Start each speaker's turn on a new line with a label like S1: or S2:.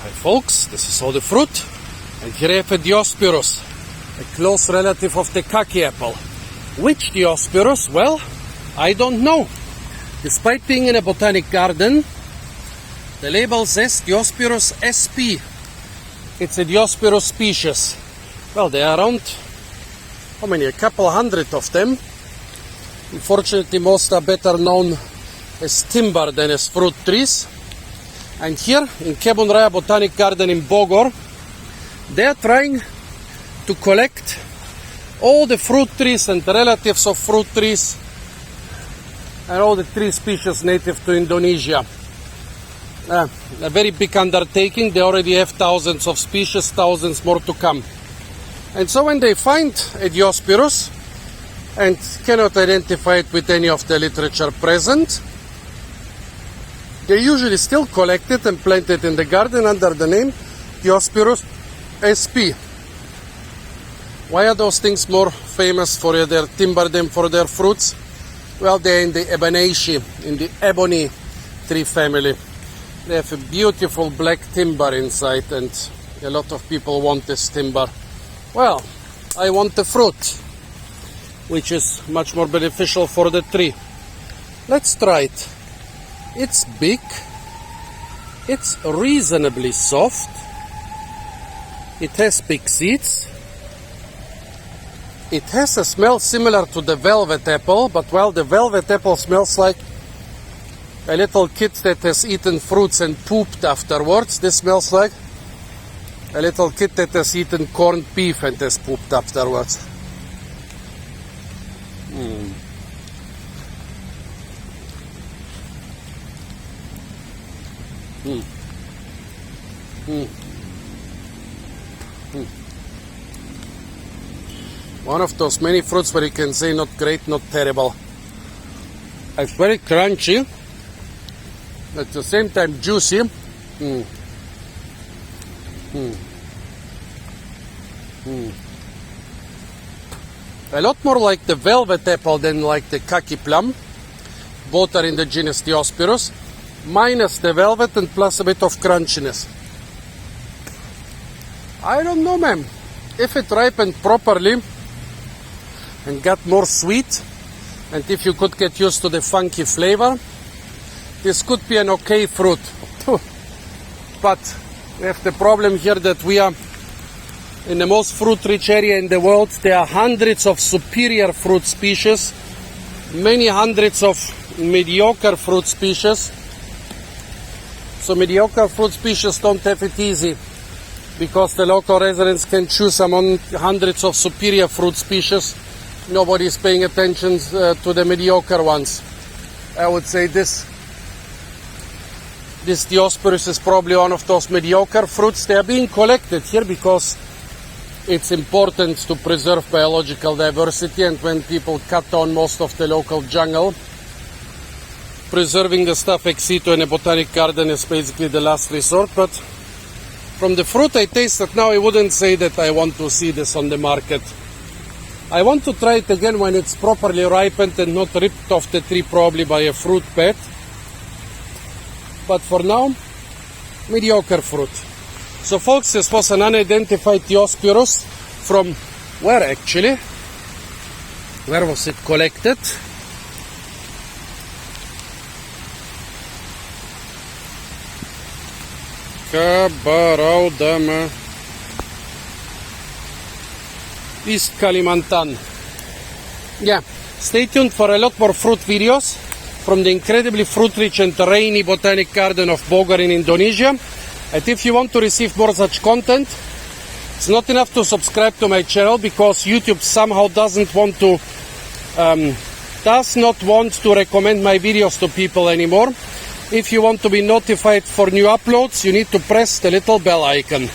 S1: Hi folks, this is all the fruit, and here I have a Diospyros, a close relative of the Kaki apple. Which Diospyros? Well, I don't know. Despite being in a botanic garden, the label says Diospyros SP. It's a Diospyros species. Well, there are around, how many? A couple hundred of them. Unfortunately, most are better known as timber than as fruit trees. And here in Kebun Raya Botanic Garden in Bogor, they are trying to collect all the fruit trees and the relatives of fruit trees and all the tree species native to Indonesia. A very big undertaking. They already have thousands of species, thousands more to come. And so when they find a Diospyros and cannot identify it with any of the literature present, they usually still collect it and plant it in the garden under the name Diospyros SP. Why are those things more famous for their timber than for their fruits? Well, they're in the Eboniaceae, in the ebony tree family. They have a beautiful black timber inside, and a lot of people want this timber. Well, I want the fruit, which is much more beneficial for the tree. Let's try it. It's big, it's reasonably soft, it has big seeds, it has a smell similar to the velvet apple, but well, the velvet apple smells like a little kid that has eaten fruits and pooped afterwards. This smells like a little kid that has eaten corned beef and has pooped afterwards. One of those many fruits where you can say not great, not terrible. It's very crunchy, at the same time juicy. A lot more like the velvet apple than like the Kaki plum. Both are in the genus Diospyros, minus the velvet and plus a bit of crunchiness. I don't know, man. If it ripened properly and got more sweet, and if you could get used to the funky flavor, this could be an okay fruit. But we have the problem here that we are in the most fruit-rich area in the world. There are hundreds of superior fruit species, many hundreds of mediocre fruit species. So mediocre fruit species don't have it easy, because the local residents can choose among hundreds of superior fruit species. Nobody is paying attention to the mediocre ones. I would say this Diospyros is probably one of those mediocre fruits. They are being collected here because it's important to preserve biological diversity, and when people cut down most of the local jungle, preserving the stuff ex situ in a botanic garden is basically the last resort. But from the fruit I tasted now, I wouldn't say that I want to see this on the market. I want to try it again when it's properly ripened and not ripped off the tree, probably by a fruit bat. But for now, mediocre fruit. So folks, this was an unidentified Diospyros from where actually? Where was it collected? Kabaraudama, East Kalimantan. Yeah, stay tuned for a lot more fruit videos from the incredibly fruit-rich and rainy botanic garden of Bogor in Indonesia. And if you want to receive more such content, it's not enough to subscribe to my channel, because YouTube somehow does not want to recommend my videos to people anymore. If you want to be notified for new uploads, you need to press the little bell icon.